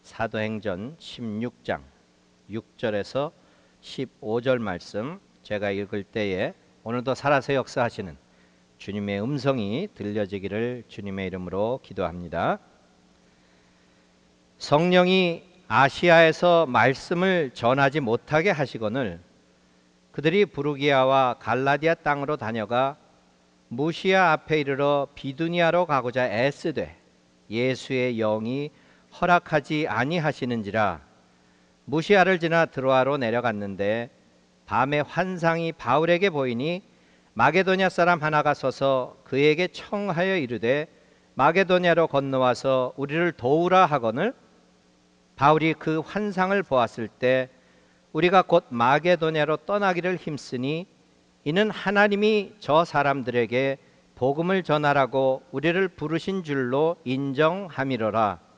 사도행전 16장 6절에서 15절 말씀 제가 읽을 때에 오늘도 살아서 역사하시는 주님의 음성이 들려지기를 주님의 이름으로 기도합니다. 성령이 아시아에서 말씀을 전하지 못하게 하시거늘 그들이 부르기아와 갈라디아 땅으로 다녀가 무시아 앞에 이르러 비두니아로 가고자 애쓰되 예수의 영이 허락하지 아니하시는지라. 무시아를 지나 드로아로 내려갔는데 밤에 환상이 바울에게 보이니 마게도냐 사람 하나가 서서 그에게 청하여 이르되 마게도냐로 건너와서 우리를 도우라 하거늘 바울이 그 환상을 보았을 때 우리가 곧 마게도냐로 떠나기를 힘쓰니 이는 하나님이 저 사람들에게 복음을 전하라고 우리를 부르신 줄로 인정함이로라.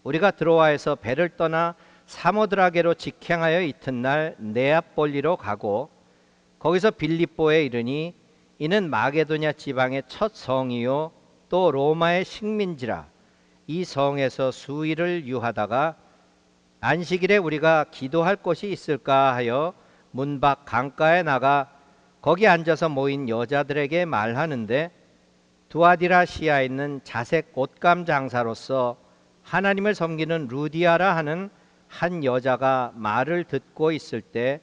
우리가 드로아에서 배를 떠나 사모드라게로 직행하여 이튿날 네아폴리로 가고 거기서 빌립보에 이르니 이는 마게도냐 지방의 첫 성이요 또 로마의 식민지라. 이 성에서 수일을 유하다가 안식일에 우리가 기도할 곳이 있을까 하여 문 밖 강가에 나가 거기 앉아서 모인 여자들에게 말하는데 두아디라시아에 있는 자색 옷감 장사로서 하나님을 섬기는 루디아라 하는 한 여자가 말을 듣고 있을 때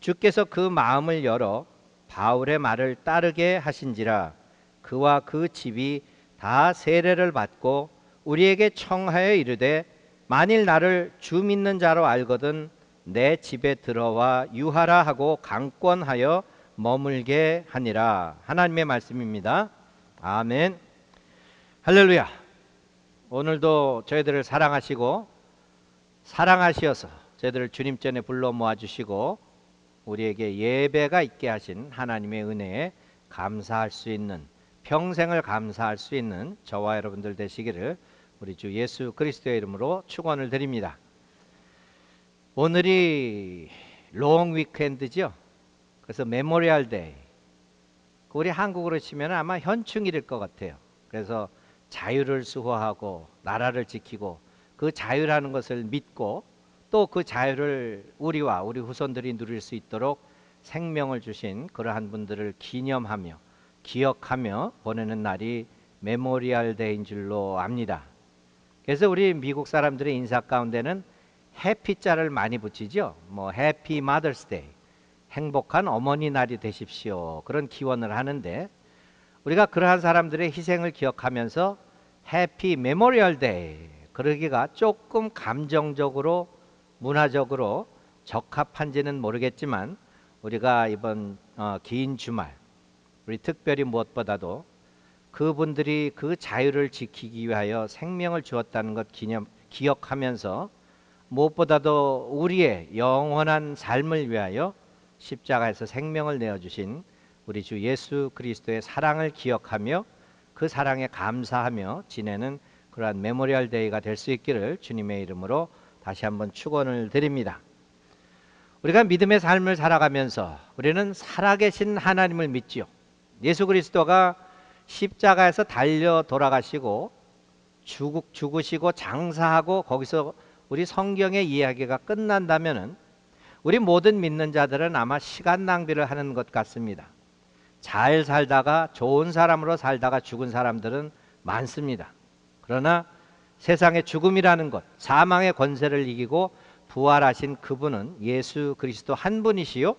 주께서 그 마음을 열어 바울의 말을 따르게 하신지라. 그와 그 집이 다 세례를 받고 우리에게 청하여 이르되 만일 나를 주 믿는 자로 알거든 내 집에 들어와 유하라 하고 강권하여 머물게 하니라. 하나님의 말씀입니다. 아멘. 할렐루야. 오늘도 저희들을 사랑하시고 사랑하시어서 저희들을 주님 전에 불러 모아주시고 우리에게 예배가 있게 하신 하나님의 은혜에 감사할 수 있는, 평생을 감사할 수 있는 저와 여러분들 되시기를 우리 주 예수 그리스도의 이름으로 축원을 드립니다. 오늘이 롱 위켄드죠. 그래서 메모리얼 데이. 우리 한국으로 치면 아마 현충일일 것 같아요. 그래서 자유를 수호하고 나라를 지키고 그 자유라는 것을 믿고 또 그 자유를 우리와 우리 후손들이 누릴 수 있도록 생명을 주신 그러한 분들을 기념하며 기억하며 보내는 날이 메모리얼 데이인 줄로 압니다. 그래서 우리 미국 사람들의 인사 가운데는 해피자를 많이 붙이죠. 뭐 해피 마더스 데이, 행복한 어머니 날이 되십시오, 그런 기원을 하는데 우리가 그러한 사람들의 희생을 기억하면서 해피 메모리얼 데이 그러기가 조금 감정적으로 문화적으로 적합한지는 모르겠지만 우리가 이번 긴 주말 우리 특별히 무엇보다도 그분들이 그 자유를 지키기 위하여 생명을 주었다는 것 기억하면서 무엇보다도 우리의 영원한 삶을 위하여 십자가에서 생명을 내어주신 우리 주 예수 그리스도의 사랑을 기억하며 그 사랑에 감사하며 지내는 그러한 메모리얼 데이가 될 수 있기를 주님의 이름으로 다시 한번 축원을 드립니다. 우리가 믿음의 삶을 살아가면서 우리는 살아계신 하나님을 믿지요. 예수 그리스도가 십자가에서 달려 돌아가시고 죽으시고 장사하고 거기서 우리 성경의 이야기가 끝난다면은 우리 모든 믿는 자들은 아마 시간 낭비를 하는 것 같습니다. 잘 살다가 좋은 사람으로 살다가 죽은 사람들은 많습니다. 그러나 세상의 죽음이라는 것, 사망의 권세를 이기고 부활하신 그분은 예수 그리스도 한 분이시요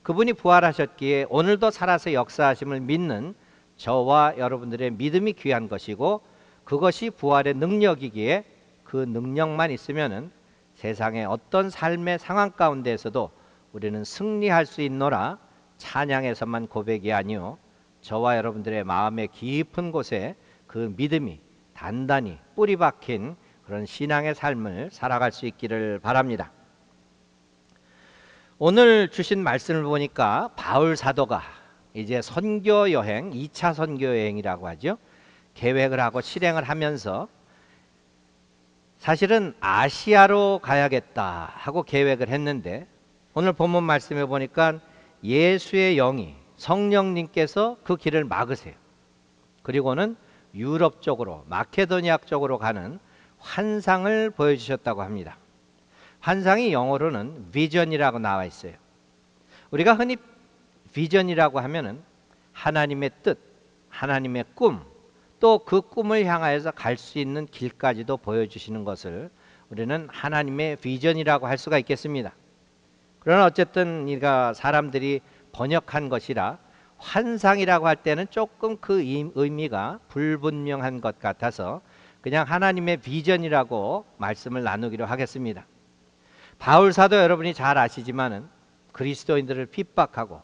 그분이 부활하셨기에 오늘도 살아서 역사하심을 믿는 저와 여러분들의 믿음이 귀한 것이고 그것이 부활의 능력이기에 그 능력만 있으면은 세상의 어떤 삶의 상황 가운데에서도 우리는 승리할 수 있노라. 찬양에서만 고백이 아니요 저와 여러분들의 마음의 깊은 곳에 그 믿음이 단단히 뿌리 박힌 그런 신앙의 삶을 살아갈 수 있기를 바랍니다. 오늘 주신 말씀을 보니까 바울 사도가 이제 선교 여행, 2차 선교 여행이라고 하죠. 계획을 하고 실행을 하면서 사실은 아시아로 가야겠다 하고 계획을 했는데 오늘 본문 말씀에 보니까 예수의 영이 성령님께서 그 길을 막으세요. 그리고는 유럽 쪽으로 마케도니아 쪽으로 가는 환상을 보여주셨다고 합니다. 환상이 영어로는 비전이라고 나와 있어요. 우리가 흔히 비전이라고 하면은 하나님의 뜻, 하나님의 꿈, 또 그 꿈을 향하여서 갈 수 있는 길까지도 보여주시는 것을 우리는 하나님의 비전이라고 할 수가 있겠습니다. 그러나 어쨌든 이가 사람들이 번역한 것이라 환상이라고 할 때는 조금 그 의미가 불분명한 것 같아서 그냥 하나님의 비전이라고 말씀을 나누기로 하겠습니다. 바울 사도 여러분이 잘 아시지만은 그리스도인들을 핍박하고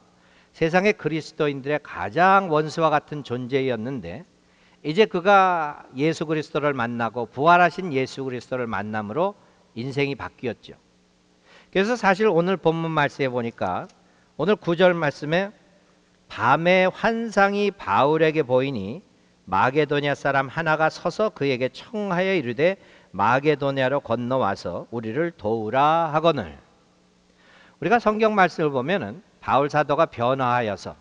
세상의 그리스도인들의 가장 원수와 같은 존재였는데 이제 그가 예수 그리스도를 만나고 부활하신 예수 그리스도를 만남으로 인생이 바뀌었죠. 그래서 사실 오늘 본문 말씀에 보니까 오늘 9절 말씀에 밤에 환상이 바울에게 보이니 마게도냐 사람 하나가 서서 그에게 청하여 이르되 마게도냐로 건너와서 우리를 도우라 하거늘. 우리가 성경 말씀을 보면은 바울 사도가 변화하여서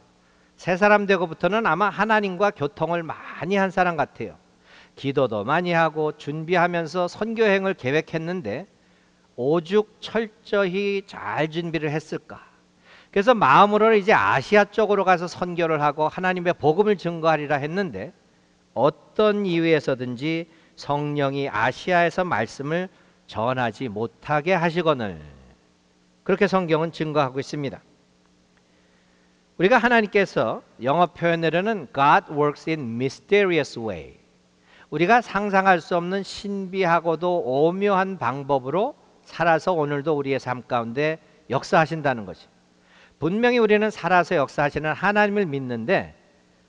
새 사람 되고부터는 아마 하나님과 교통을 많이 한 사람 같아요. 기도도 많이 하고 준비하면서 선교행을 계획했는데 오죽 철저히 잘 준비를 했을까. 그래서 마음으로는 이제 아시아 쪽으로 가서 선교를 하고 하나님의 복음을 증거하리라 했는데 어떤 이유에서든지 성령이 아시아에서 말씀을 전하지 못하게 하시거늘. 그렇게 성경은 증거하고 있습니다. 우리가 하나님께서 영어 표현으로는 God works in mysterious way, 우리가 상상할 수 없는 신비하고도 오묘한 방법으로 살아서 오늘도 우리의 삶 가운데 역사하신다는 것이. 분명히 우리는 살아서 역사하시는 하나님을 믿는데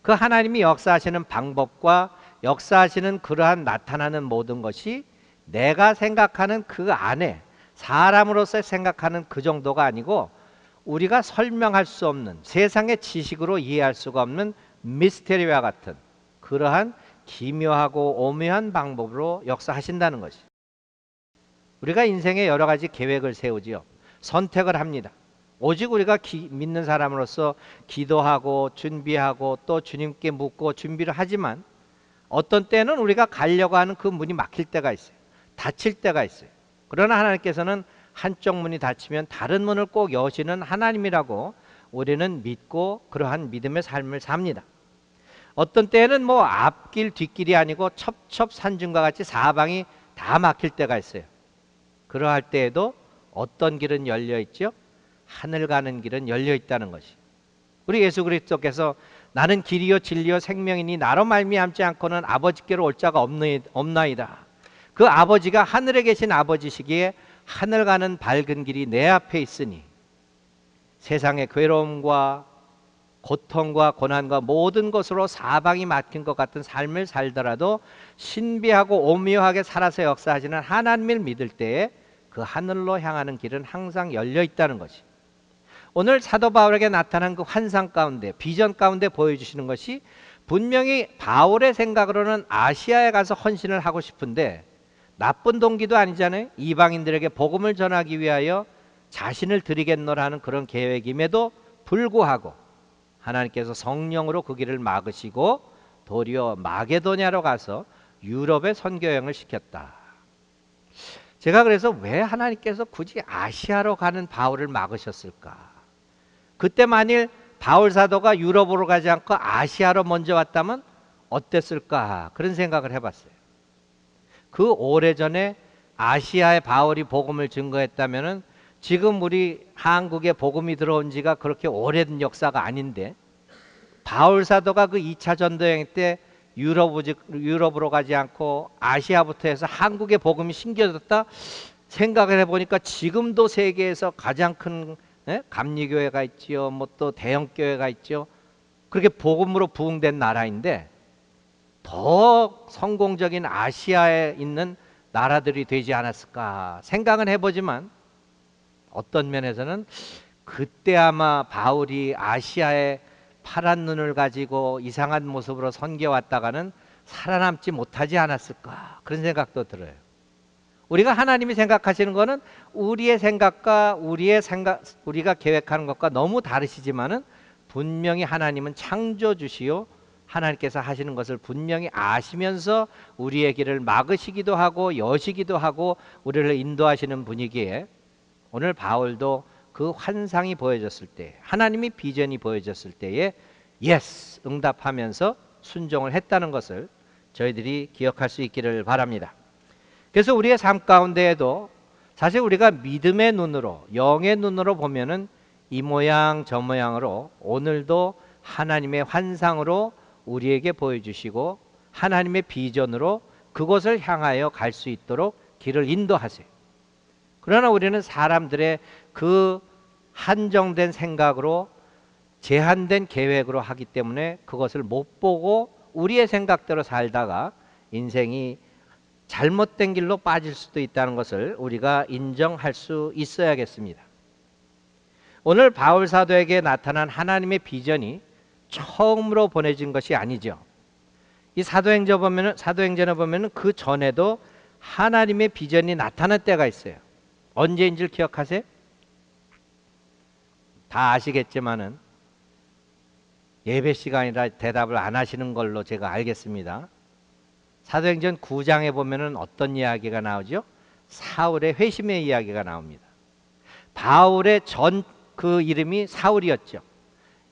그 하나님이 역사하시는 방법과 역사하시는 그러한 나타나는 모든 것이 내가 생각하는 그 안에 사람으로서 생각하는 그 정도가 아니고 우리가 설명할 수 없는 세상의 지식으로 이해할 수가 없는 미스테리와 같은 그러한 기묘하고 오묘한 방법으로 역사하신다는 것이. 우리가 인생에 여러 가지 계획을 세우지요. 선택을 합니다. 오직 우리가 믿는 사람으로서 기도하고 준비하고 또 주님께 묻고 준비를 하지만 어떤 때는 우리가 가려고 하는 그 문이 막힐 때가 있어요. 닫힐 때가 있어요. 그러나 하나님께서는 한쪽 문이 닫히면 다른 문을 꼭 여시는 하나님이라고 우리는 믿고 그러한 믿음의 삶을 삽니다. 어떤 때는 뭐 앞길 뒷길이 아니고 첩첩산중과 같이 사방이 다 막힐 때가 있어요. 그러할 때에도 어떤 길은 열려 있죠? 하늘 가는 길은 열려 있다는 것이. 우리 예수 그리스도께서 나는 길이요 진리요 생명이니 나로 말미암지 않고는 아버지께로 올 자가 없나이다. 그 아버지가 하늘에 계신 아버지시기에 하늘 가는 밝은 길이 내 앞에 있으니 세상의 괴로움과 고통과 고난과 모든 것으로 사방이 막힌 것 같은 삶을 살더라도 신비하고 오묘하게 살아서 역사하시는 하나님을 믿을 때에 그 하늘로 향하는 길은 항상 열려 있다는 것이. 오늘 사도 바울에게 나타난 그 환상 가운데 비전 가운데 보여주시는 것이 분명히 바울의 생각으로는 아시아에 가서 헌신을 하고 싶은데 나쁜 동기도 아니잖아요. 이방인들에게 복음을 전하기 위하여 자신을 드리겠노라 하는 그런 계획임에도 불구하고 하나님께서 성령으로 그 길을 막으시고 도리어 마게도냐로 가서 유럽의 선교여행을 시켰다. 제가 그래서 왜 하나님께서 굳이 아시아로 가는 바울을 막으셨을까? 그때 만일 바울 사도가 유럽으로 가지 않고 아시아로 먼저 왔다면 어땠을까? 그런 생각을 해봤어요. 그 오래전에 아시아에 바울이 복음을 증거했다면 지금 우리 한국에 복음이 들어온 지가 그렇게 오래된 역사가 아닌데 바울 사도가 그 2차 전도여행 때 유럽으로 가지 않고 아시아부터 해서 한국에 복음이 심겨졌다 생각을 해보니까 지금도 세계에서 가장 큰 감리교회가 있지요. 뭐 또 대형교회가 있죠. 그렇게 복음으로 부흥된 나라인데 더 성공적인 아시아에 있는 나라들이 되지 않았을까 생각은 해보지만 어떤 면에서는 그때 아마 바울이 아시아에 파란 눈을 가지고 이상한 모습으로 선교왔다가는 살아남지 못하지 않았을까 그런 생각도 들어요. 우리가 하나님이 생각하시는 거는 우리의 생각과 우리가 계획하는 것과 너무 다르시지만은 분명히 하나님은 창조주시요 하나님께서 하시는 것을 분명히 아시면서 우리의 길을 막으시기도 하고 여시기도 하고 우리를 인도하시는 분이기에 오늘 바울도 그 환상이 보여졌을 때, 하나님의 비전이 보여졌을 때에 예스 응답하면서 순종을 했다는 것을 저희들이 기억할 수 있기를 바랍니다. 그래서 우리의 삶 가운데에도 사실 우리가 믿음의 눈으로, 영의 눈으로 보면은 이 모양 저 모양으로 오늘도 하나님의 환상으로 우리에게 보여주시고 하나님의 비전으로 그곳을 향하여 갈 수 있도록 길을 인도하세요. 그러나 우리는 사람들의 그 한정된 생각으로 제한된 계획으로 하기 때문에 그것을 못 보고 우리의 생각대로 살다가 인생이 잘못된 길로 빠질 수도 있다는 것을 우리가 인정할 수 있어야겠습니다. 오늘 바울 사도에게 나타난 하나님의 비전이 처음으로 보내진 것이 아니죠. 이 사도행전에 보면은 그 전에도 하나님의 비전이 나타날 때가 있어요. 언제인지를 기억하세요? 다 아시겠지만은 예배 시간이라 대답을 안 하시는 걸로 제가 알겠습니다. 사도행전 9장에 보면은 어떤 이야기가 나오죠? 사울의 회심의 이야기가 나옵니다. 바울의 전 그 이름이 사울이었죠.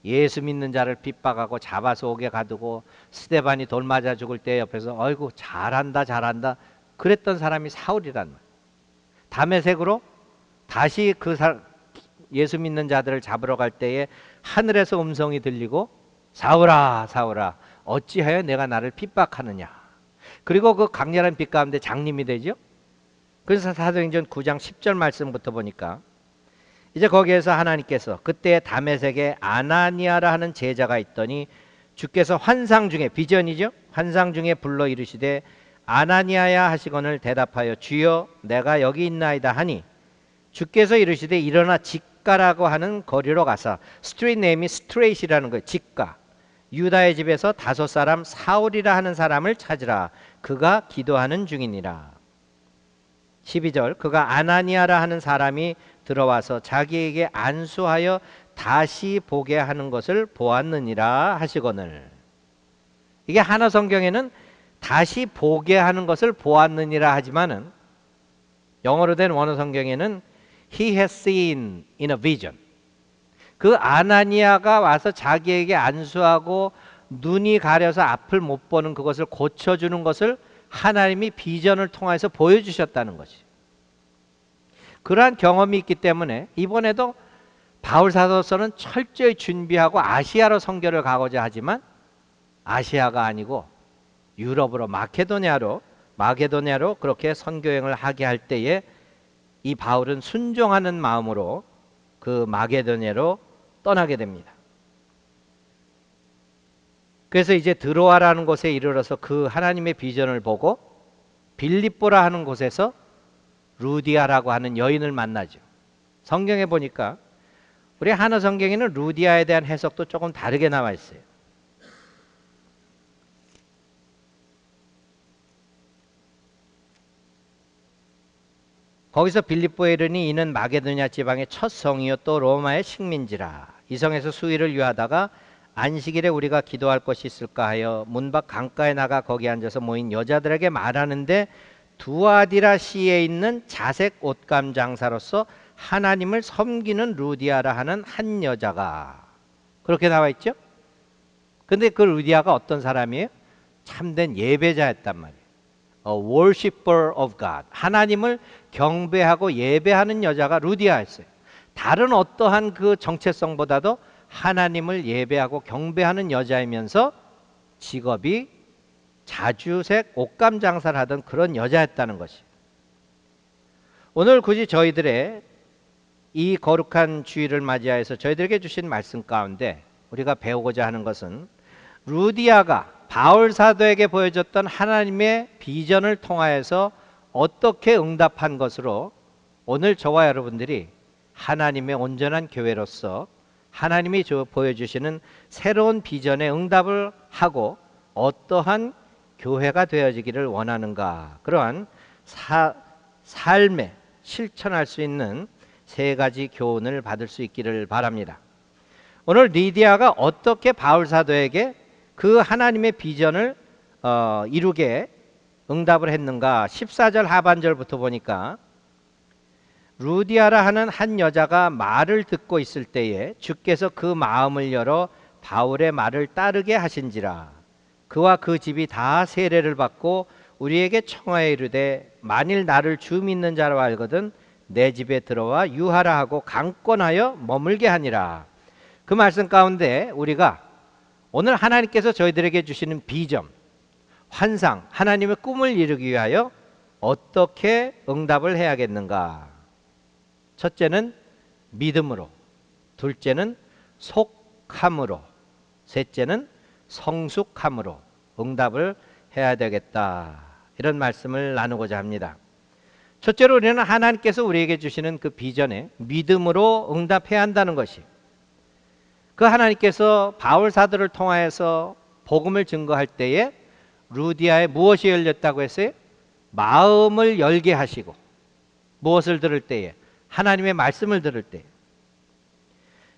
예수 믿는 자를 핍박하고 잡아서 옥에 가두고 스데반이 돌 맞아 죽을 때 옆에서 어이구 잘한다 잘한다 그랬던 사람이 사울이란 말이에요. 다메섹으로 다시 예수 믿는 자들을 잡으러 갈 때에 하늘에서 음성이 들리고 사울아 사울아 어찌하여 내가 나를 핍박하느냐. 그리고 그 강렬한 빛 가운데 장님이 되죠. 그래서 사도행전 9장 10절 말씀부터 보니까 이제 거기에서 하나님께서 그때 다메섹에 아나니아라 하는 제자가 있더니 주께서 환상 중에, 비전이죠, 환상 중에 불러 이르시되 아나니아야 하시거늘 대답하여 주여 내가 여기 있나이다 하니 주께서 이르시되 일어나 직가라고 하는 거리로 가서, 스트리트 네임이 스트레이트라는 거예요. 직가. 유다의 집에서 5사람 사울이라 하는 사람을 찾으라. 그가 기도하는 중이니라. 12절 그가 아나니아라 하는 사람이 들어와서 자기에게 안수하여 다시 보게 하는 것을 보았느니라 하시거늘. 이게 한어 성경에는 다시 보게 하는 것을 보았느니라 하지만은 영어로 된 원어 성경에는 He has seen in a vision. 그 아나니아가 와서 자기에게 안수하고 눈이 가려서 앞을 못 보는 그것을 고쳐주는 것을 하나님이 비전을 통해서 보여주셨다는 것이. 그러한 경험이 있기 때문에 이번에도 바울 사도서는 철저히 준비하고 아시아로 선교를 가고자 하지만 아시아가 아니고 유럽으로 마케도니아로 그렇게 선교행을 하게 할 때에 이 바울은 순종하는 마음으로 그 마게도니아로 떠나게 됩니다. 그래서 이제 드로아라는 곳에 이르러서 그 하나님의 비전을 보고 빌립보라 하는 곳에서 루디아라고 하는 여인을 만나죠. 성경에 보니까 우리 한어 성경에는 루디아에 대한 해석도 조금 다르게 나와 있어요. 거기서 빌립보에 이르니 이는 마게도냐 지방의 첫 성이요 또 로마의 식민지라. 이 성에서 수일을 유하다가 안식일에 우리가 기도할 것이 있을까 하여 문밖 강가에 나가 거기 앉아서 모인 여자들에게 말하는데 두아디라시에 있는 자색 옷감 장사로서 하나님을 섬기는 루디아라 하는 한 여자가, 그렇게 나와 있죠. 근데 그 루디아가 어떤 사람이에요? 참된 예배자였단 말이에요. A worshiper of God. 하나님을 경배하고 예배하는 여자가 루디아였어요. 다른 어떠한 그 정체성보다도 하나님을 예배하고 경배하는 여자이면서 직업이 자주색 옷감 장사를 하던 그런 여자였다는 것이. 오늘 굳이 저희들의 이 거룩한 주일을 맞이하여서 저희들에게 주신 말씀 가운데 우리가 배우고자 하는 것은 루디아가 바울 사도에게 보여줬던 하나님의 비전을 통하여서 어떻게 응답한 것으로 오늘 저와 여러분들이 하나님의 온전한 교회로서 하나님이 보여주시는 새로운 비전에 응답을 하고 어떠한 교회가 되어지기를 원하는가, 그러한 삶에 실천할 수 있는 3가지 교훈을 받을 수 있기를 바랍니다. 오늘 리디아가 어떻게 바울 사도에게 그 하나님의 비전을 이루게 응답을 했는가? 14절 하반절부터 보니까 루디아라 하는 한 여자가 말을 듣고 있을 때에 주께서 그 마음을 열어 바울의 말을 따르게 하신지라. 그와 그 집이 다 세례를 받고 우리에게 청하여 이르되 만일 나를 주 믿는 자로 알거든 내 집에 들어와 유하라 하고 강권하여 머물게 하니라. 그 말씀 가운데 우리가 오늘 하나님께서 저희들에게 주시는 비전, 환상, 하나님의 꿈을 이루기 위하여 어떻게 응답을 해야겠는가? 첫째는 믿음으로, 둘째는 속함으로, 셋째는 성숙함으로 응답을 해야 되겠다. 이런 말씀을 나누고자 합니다. 첫째로 우리는 하나님께서 우리에게 주시는 그 비전에 믿음으로 응답해야 한다는 것이, 그 하나님께서 바울 사도를 통하여서 복음을 증거할 때에 루디아에 무엇이 열렸다고 했어요? 마음을 열게 하시고, 무엇을 들을 때에? 하나님의 말씀을 들을 때.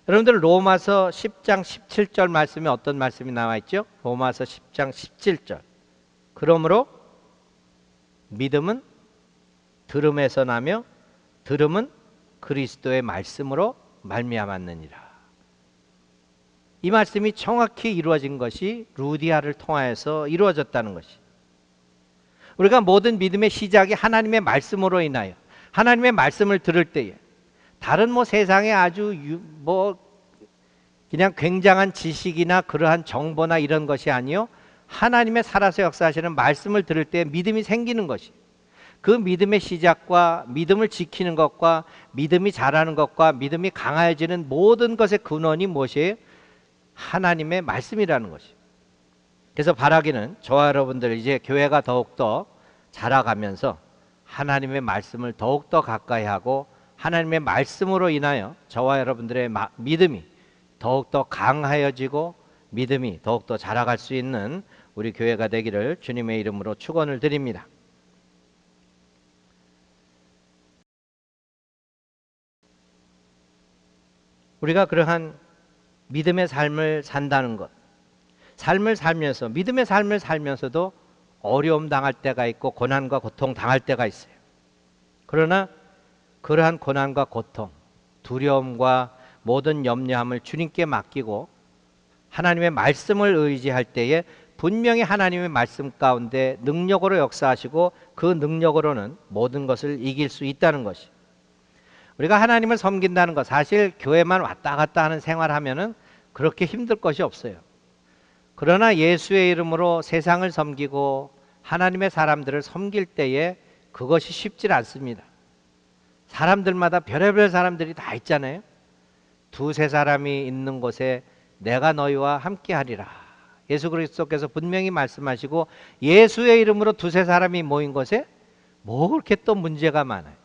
여러분들 로마서 10장 17절 말씀에 어떤 말씀이 나와 있죠? 로마서 10장 17절. 그러므로 믿음은 들음에서 나며 들음은 그리스도의 말씀으로 말미암았느니라. 이 말씀이 정확히 이루어진 것이 루디아를 통하여서 이루어졌다는 것이, 우리가 모든 믿음의 시작이 하나님의 말씀으로 인하여 하나님의 말씀을 들을 때에, 다른 세상에 아주 그냥 굉장한 지식이나 그러한 정보나 이런 것이 아니요, 하나님의 살아서 역사하시는 말씀을 들을 때 믿음이 생기는 것이, 그 믿음의 시작과 믿음을 지키는 것과 믿음이 자라는 것과 믿음이 강해지는 모든 것의 근원이 무엇이에요? 하나님의 말씀이라는 것이. 그래서 바라기는 저와 여러분들 이제 교회가 더욱더 자라가면서 하나님의 말씀을 더욱더 가까이 하고 하나님의 말씀으로 인하여 저와 여러분들의 믿음이 더욱더 강하여지고 믿음이 더욱더 자라갈 수 있는 우리 교회가 되기를 주님의 이름으로 축원을 드립니다. 우리가 그러한 믿음의 삶을 산다는 것, 삶을 살면서, 믿음의 삶을 살면서도 어려움 당할 때가 있고 고난과 고통 당할 때가 있어요. 그러나 그러한 고난과 고통, 두려움과 모든 염려함을 주님께 맡기고 하나님의 말씀을 의지할 때에 분명히 하나님의 말씀 가운데 능력으로 역사하시고 그 능력으로는 모든 것을 이길 수 있다는 것이, 우리가 하나님을 섬긴다는 것, 사실 교회만 왔다 갔다 하는 생활하면은 그렇게 힘들 것이 없어요. 그러나 예수의 이름으로 세상을 섬기고 하나님의 사람들을 섬길 때에 그것이 쉽지 않습니다. 사람들마다 별의별 사람들이 다 있잖아요. 두세 사람이 있는 곳에 내가 너희와 함께 하리라. 예수 그리스도께서 분명히 말씀하시고, 예수의 이름으로 두세 사람이 모인 곳에 뭐 그렇게 또 문제가 많아요.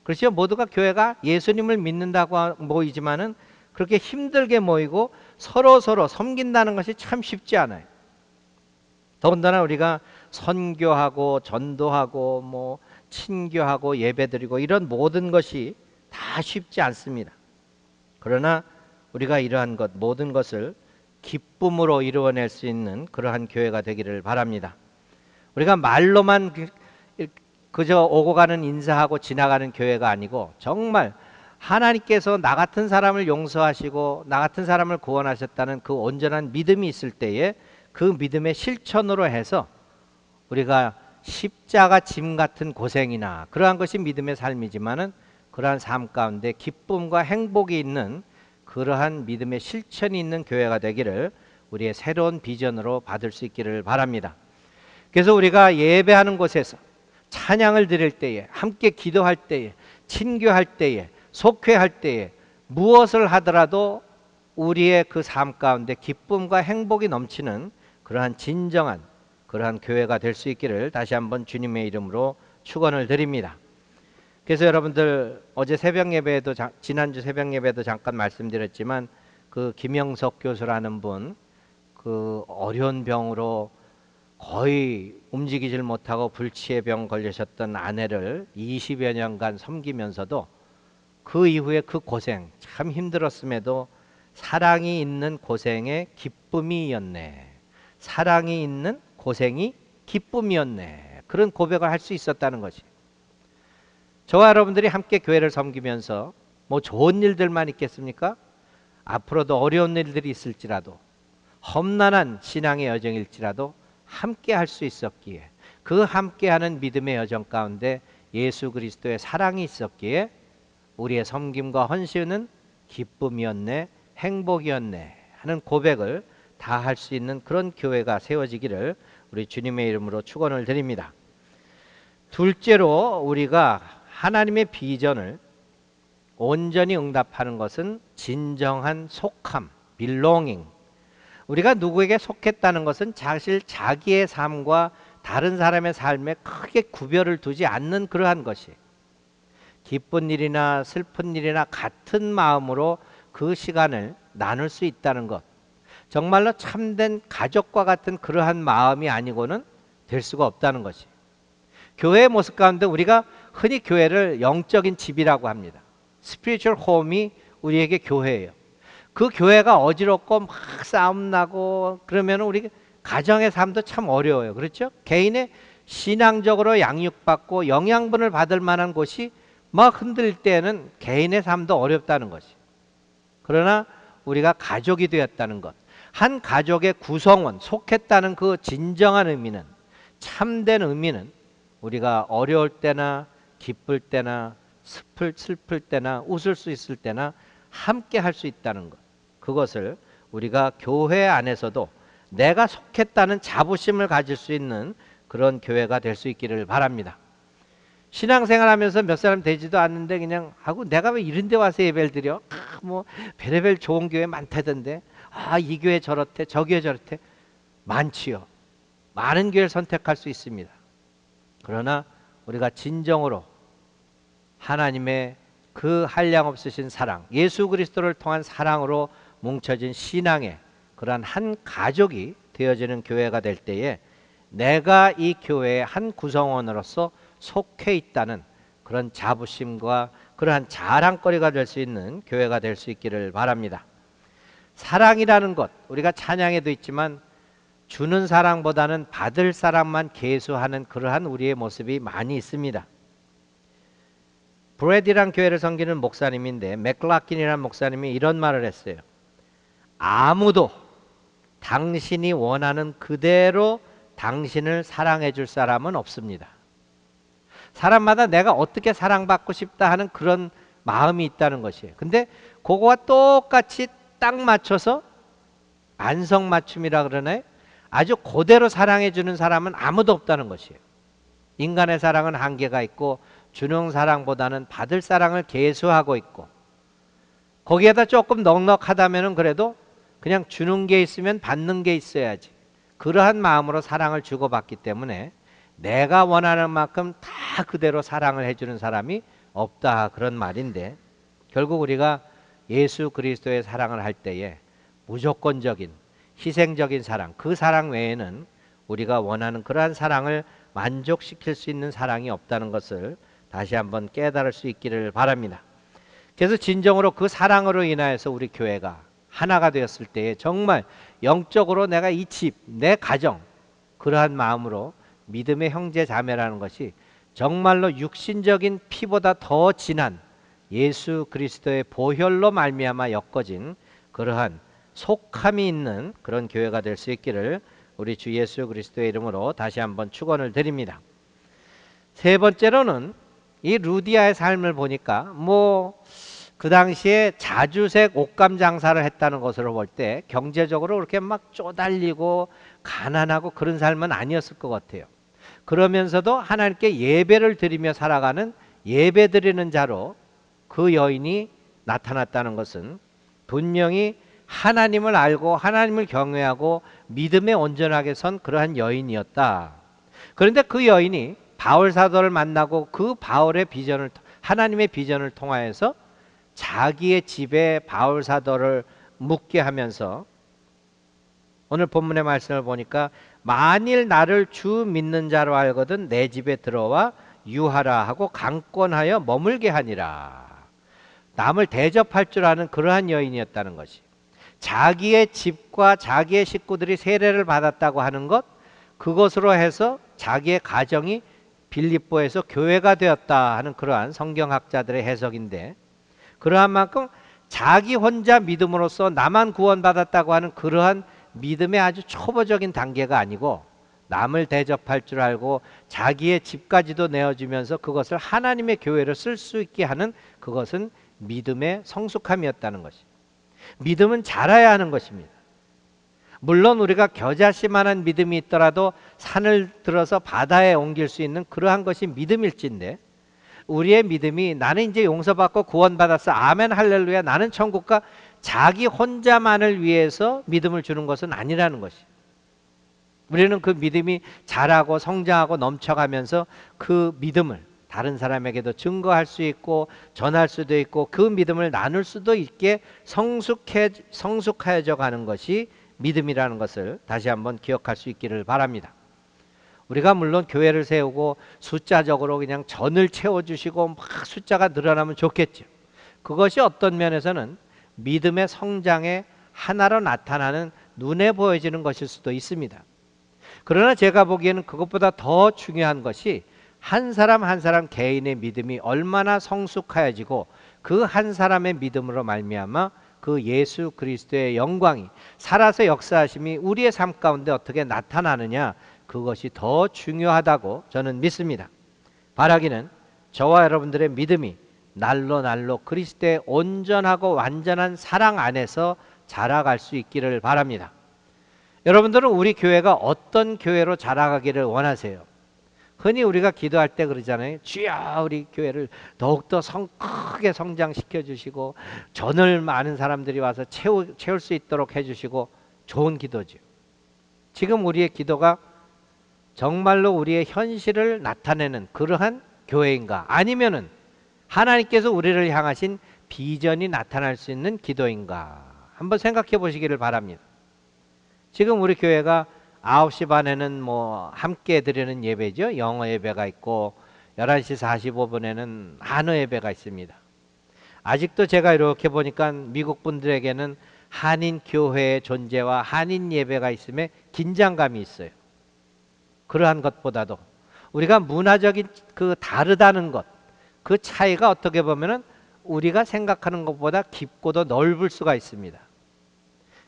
그렇죠? 모두가 교회가 예수님을 믿는다고 모이지만은 그렇게 힘들게 모이고 서로 섬긴다는 것이 참 쉽지 않아요. 더군다나 우리가 선교하고 전도하고 친교하고 예배드리고 이런 모든 것이 다 쉽지 않습니다. 그러나 우리가 이러한 것, 모든 것을 기쁨으로 이루어낼 수 있는 그러한 교회가 되기를 바랍니다. 우리가 말로만 그저 오고 가는 인사하고 지나가는 교회가 아니고, 정말 하나님께서 나 같은 사람을 용서하시고 나 같은 사람을 구원하셨다는 그 온전한 믿음이 있을 때에 그 믿음의 실천으로 해서 우리가 십자가 짐 같은 고생이나 그러한 것이 믿음의 삶이지만은 그러한 삶 가운데 기쁨과 행복이 있는 그러한 믿음의 실천이 있는 교회가 되기를 우리의 새로운 비전으로 받을 수 있기를 바랍니다. 그래서 우리가 예배하는 곳에서 찬양을 드릴 때에, 함께 기도할 때에, 친교할 때에, 속회할 때에 무엇을 하더라도 우리의 그 삶 가운데 기쁨과 행복이 넘치는 그러한 진정한 그러한 교회가 될 수 있기를 다시 한번 주님의 이름으로 축원을 드립니다. 그래서 여러분들 어제 새벽 예배에도, 지난주 새벽 예배에도 잠깐 말씀드렸지만 그 김영석 교수라는 분, 그 어려운 병으로 거의 움직이질 못하고 불치의 병 걸리셨던 아내를 20여 년간 섬기면서도 그 이후에 그 고생 참 힘들었음에도 사랑이 있는 고생에 기쁨이었네. 사랑이 있는 고생이 기쁨이었네. 그런 고백을 할 수 있었다는 것이. 저와 여러분들이 함께 교회를 섬기면서 뭐 좋은 일들만 있겠습니까? 앞으로도 어려운 일들이 있을지라도 험난한 신앙의 여정일지라도 함께 할 수 있었기에, 그 함께하는 믿음의 여정 가운데 예수 그리스도의 사랑이 있었기에 우리의 섬김과 헌신은 기쁨이었네, 행복이었네 하는 고백을 다 할 수 있는 그런 교회가 세워지기를 우리 주님의 이름으로 축원을 드립니다. 둘째로, 우리가 하나님의 비전을 온전히 응답하는 것은 진정한 속함, belonging. 우리가 누구에게 속했다는 것은 사실 자기의 삶과 다른 사람의 삶에 크게 구별을 두지 않는 그러한 것이, 기쁜 일이나 슬픈 일이나 같은 마음으로 그 시간을 나눌 수 있다는 것, 정말로 참된 가족과 같은 그러한 마음이 아니고는 될 수가 없다는 것이. 교회의 모습 가운데 우리가 흔히 교회를 영적인 집이라고 합니다. 스피리추얼 홈이 우리에게 교회예요. 그 교회가 어지럽고 막 싸움 나고 그러면 우리 가정의 삶도 참 어려워요. 그렇죠? 개인의 신앙적으로 양육받고 영양분을 받을 만한 곳이 막 흔들릴 때는 개인의 삶도 어렵다는 것이. 그러나 우리가 가족이 되었다는 것, 한 가족의 구성원, 속했다는 그 진정한 의미는, 참된 의미는 우리가 어려울 때나 기쁠 때나 슬플 때나 웃을 수 있을 때나 함께 할 수 있다는 것, 그것을 우리가 교회 안에서도 내가 속했다는 자부심을 가질 수 있는 그런 교회가 될 수 있기를 바랍니다. 신앙생활하면서 몇 사람 되지도 않는데 그냥 하고, 내가 왜 이런 데 와서 예배를 드려? 뭐 별의별 좋은 교회 많다던데, 이 교회 저렇대 저 교회 저렇대. 많지요. 많은 교회를 선택할 수 있습니다. 그러나 우리가 진정으로 하나님의 그 한량없으신 사랑, 예수 그리스도를 통한 사랑으로 뭉쳐진 신앙의 그러한 한 가족이 되어지는 교회가 될 때에 내가 이 교회의 한 구성원으로서 속해 있다는 그런 자부심과 그러한 자랑거리가 될 수 있는 교회가 될 수 있기를 바랍니다. 사랑이라는 것, 우리가 찬양에도 있지만 주는 사랑보다는 받을 사랑만 계수하는 그러한 우리의 모습이 많이 있습니다. 브래디란 교회를 섬기는 목사님인데, 맥클라킨이라는 목사님이 이런 말을 했어요. 아무도 당신이 원하는 그대로 당신을 사랑해 줄 사람은 없습니다. 사람마다 내가 어떻게 사랑받고 싶다 하는 그런 마음이 있다는 것이에요. 근데 그거와 똑같이 딱 맞춰서 안성맞춤이라 그러나요? 아주 그대로 사랑해 주는 사람은 아무도 없다는 것이에요. 인간의 사랑은 한계가 있고 주는 사랑보다는 받을 사랑을 계수하고 있고, 거기에다 조금 넉넉하다면 그래도 그냥 주는 게 있으면 받는 게 있어야지, 그러한 마음으로 사랑을 주고받기 때문에 내가 원하는 만큼 다 그대로 사랑을 해주는 사람이 없다, 그런 말인데, 결국 우리가 예수 그리스도의 사랑을 할 때에 무조건적인 희생적인 사랑, 그 사랑 외에는 우리가 원하는 그러한 사랑을 만족시킬 수 있는 사랑이 없다는 것을 다시 한번 깨달을 수 있기를 바랍니다. 그래서 진정으로 그 사랑으로 인하여서 우리 교회가 하나가 되었을 때에 정말 영적으로 내가 이 집, 내 가정, 그러한 마음으로 믿음의 형제 자매라는 것이 정말로 육신적인 피보다 더 진한 예수 그리스도의 보혈로 말미암아 엮어진 그러한 속함이 있는 그런 교회가 될 수 있기를 우리 주 예수 그리스도의 이름으로 다시 한번 축원을 드립니다. 세 번째로는 이 루디아의 삶을 보니까 그 당시에 자주색 옷감 장사를 했다는 것으로 볼 때 경제적으로 그렇게 막 쪼달리고 가난하고 그런 삶은 아니었을 것 같아요. 그러면서도 하나님께 예배를 드리며 살아가는 예배 드리는 자로 그 여인이 나타났다는 것은 분명히 하나님을 알고 하나님을 경외하고 믿음에 온전하게 선 그러한 여인이었다. 그런데 그 여인이 바울 사도를 만나고 그 바울의 비전을, 하나님의 비전을 통하여서 자기의 집에 바울 사도를 묵게 하면서, 오늘 본문의 말씀을 보니까 만일 나를 주 믿는 자로 알거든 내 집에 들어와 유하라 하고 강권하여 머물게 하니라. 남을 대접할 줄 아는 그러한 여인이었다는 것이. 자기의 집과 자기의 식구들이 세례를 받았다고 하는 것, 그것으로 해서 자기의 가정이 빌립보에서 교회가 되었다 하는 그러한 성경학자들의 해석인데, 그러한 만큼 자기 혼자 믿음으로써 나만 구원받았다고 하는 그러한 믿음의 아주 초보적인 단계가 아니고, 남을 대접할 줄 알고 자기의 집까지도 내어주면서 그것을 하나님의 교회로 쓸 수 있게 하는, 그것은 믿음의 성숙함이었다는 것이. 믿음은 자라야 하는 것입니다. 물론 우리가 겨자씨만한 믿음이 있더라도 산을 들어서 바다에 옮길 수 있는 그러한 것이 믿음일진데, 우리의 믿음이 나는 이제 용서받고 구원받았어, 아멘 할렐루야, 나는 천국 가, 자기 혼자만을 위해서 믿음을 주는 것은 아니라는 것이. 우리는 그 믿음이 자라고 성장하고 넘쳐가면서 그 믿음을 다른 사람에게도 증거할 수 있고 전할 수도 있고 그 믿음을 나눌 수도 있게 성숙해져 가는 것이 믿음이라는 것을 다시 한번 기억할 수 있기를 바랍니다. 우리가 물론 교회를 세우고 숫자적으로 그냥 전을 채워주시고 막 숫자가 늘어나면 좋겠죠. 그것이 어떤 면에서는 믿음의 성장의 하나로 나타나는, 눈에 보여지는 것일 수도 있습니다. 그러나 제가 보기에는 그것보다 더 중요한 것이 한 사람 한 사람 개인의 믿음이 얼마나 성숙하여지고 그 한 사람의 믿음으로 말미암아 그 예수 그리스도의 영광이, 살아서 역사하심이 우리의 삶 가운데 어떻게 나타나느냐, 그것이 더 중요하다고 저는 믿습니다. 바라기는 저와 여러분들의 믿음이 날로 날로 그리스도의 온전하고 완전한 사랑 안에서 자라갈 수 있기를 바랍니다. 여러분들은 우리 교회가 어떤 교회로 자라가기를 원하세요? 흔히 우리가 기도할 때 그러잖아요. 주여 우리 교회를 더욱더 크게 성장시켜 주시고 전을 많은 사람들이 와서 채울 수 있도록 해주시고, 좋은 기도죠. 지금 우리의 기도가 정말로 우리의 현실을 나타내는 그러한 교회인가, 아니면은 하나님께서 우리를 향하신 비전이 나타날 수 있는 기도인가, 한번 생각해 보시기를 바랍니다. 지금 우리 교회가 9시 반에는 뭐 함께 드리는 예배죠. 영어 예배가 있고 11시 45분에는 한어 예배가 있습니다. 아직도 제가 이렇게 보니까 미국 분들에게는 한인 교회의 존재와 한인 예배가 있음에 긴장감이 있어요. 그러한 것보다도 우리가 문화적인 그 다르다는 것, 그 차이가 어떻게 보면은 우리가 생각하는 것보다 깊고도 넓을 수가 있습니다.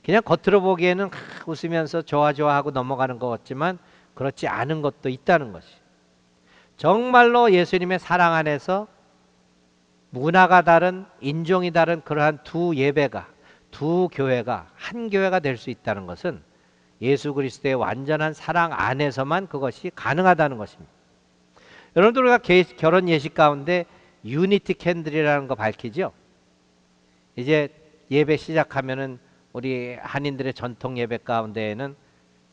그냥 겉으로 보기에는 웃으면서 좋아하고 넘어가는 것 같지만 그렇지 않은 것도 있다는 것이. 정말로 예수님의 사랑 안에서 문화가 다른, 인종이 다른 그러한 두 예배가, 두 교회가 한 교회가 될 수 있다는 것은 예수 그리스도의 완전한 사랑 안에서만 그것이 가능하다는 것입니다. 여러분들, 우리가 결혼 예식 가운데 유니티 캔들이라는 거 밝히죠. 이제 예배 시작하면은 우리 한인들의 전통 예배 가운데에는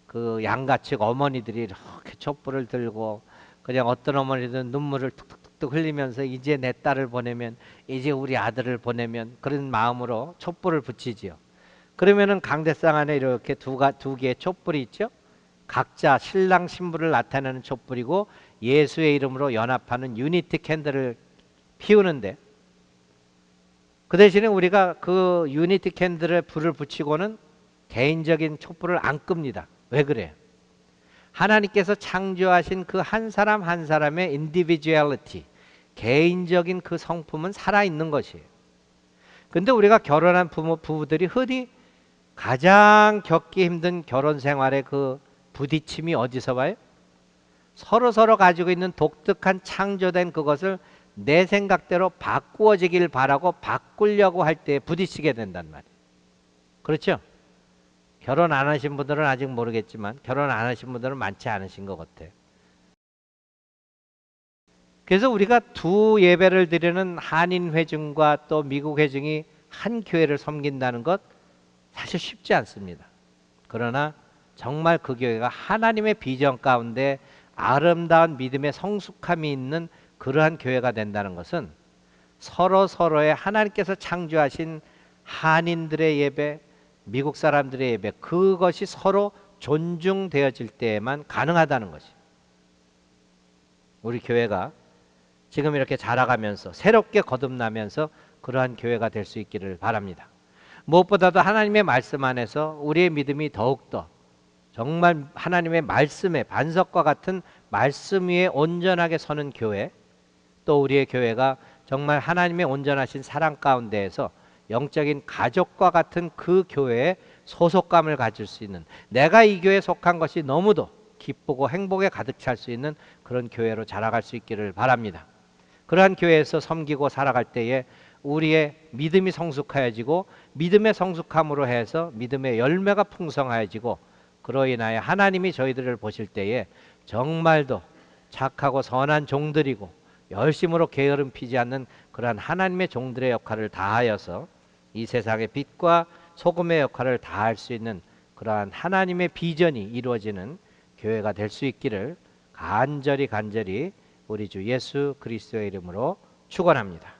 그 양가 측 어머니들이 이렇게 촛불을 들고, 그냥 어떤 어머니들은 눈물을 툭툭툭 흘리면서 이제 내 딸을 보내면, 이제 우리 아들을 보내면, 그런 마음으로 촛불을 붙이지요. 그러면은 강대상 안에 이렇게 두 개의 촛불이 있죠. 각자 신랑 신부를 나타내는 촛불이고 예수의 이름으로 연합하는 유니티 캔들을 피우는데, 그 대신에 우리가 그 유니티 캔들에 불을 붙이고는 개인적인 촛불을 안 끕니다. 왜 그래요? 하나님께서 창조하신 그 한 사람 한 사람의 인디비주얼리티, 개인적인 그 성품은 살아있는 것이에요. 근데 우리가 결혼한 부부들이 흔히 가장 겪기 힘든 결혼 생활의 그 부딪힘이 어디서 봐요? 서로 가지고 있는 독특한 창조된 그것을 내 생각대로 바꾸어지길 바라고 바꾸려고 할 때 부딪히게 된단 말이에요. 그렇죠? 결혼 안 하신 분들은 아직 모르겠지만 결혼 안 하신 분들은 많지 않으신 것 같아요. 그래서 우리가 두 예배를 드리는 한인 회중과 또 미국 회중이 한 교회를 섬긴다는 것 사실 쉽지 않습니다. 그러나 정말 그 교회가 하나님의 비전 가운데 아름다운 믿음의 성숙함이 있는 그러한 교회가 된다는 것은 서로의 하나님께서 창조하신 한인들의 예배, 미국 사람들의 예배, 그것이 서로 존중되어질 때에만 가능하다는 것이. 우리 교회가 지금 이렇게 자라가면서 새롭게 거듭나면서 그러한 교회가 될 수 있기를 바랍니다. 무엇보다도 하나님의 말씀 안에서 우리의 믿음이 더욱더 정말 하나님의 말씀의 반석과 같은 말씀 위에 온전하게 서는 교회, 또 우리의 교회가 정말 하나님의 온전하신 사랑 가운데에서 영적인 가족과 같은 그 교회에 소속감을 가질 수 있는, 내가 이 교회에 속한 것이 너무도 기쁘고 행복에 가득 찰 수 있는 그런 교회로 자라갈 수 있기를 바랍니다. 그러한 교회에서 섬기고 살아갈 때에 우리의 믿음이 성숙하여지고, 믿음의 성숙함으로 해서 믿음의 열매가 풍성하여지고, 그로 인하여 하나님이 저희들을 보실 때에 정말도 착하고 선한 종들이고 열심으로 게으름 피지 않는 그러한 하나님의 종들의 역할을 다하여서 이 세상의 빛과 소금의 역할을 다할 수 있는 그러한 하나님의 비전이 이루어지는 교회가 될 수 있기를 간절히 우리 주 예수 그리스도의 이름으로 축원합니다.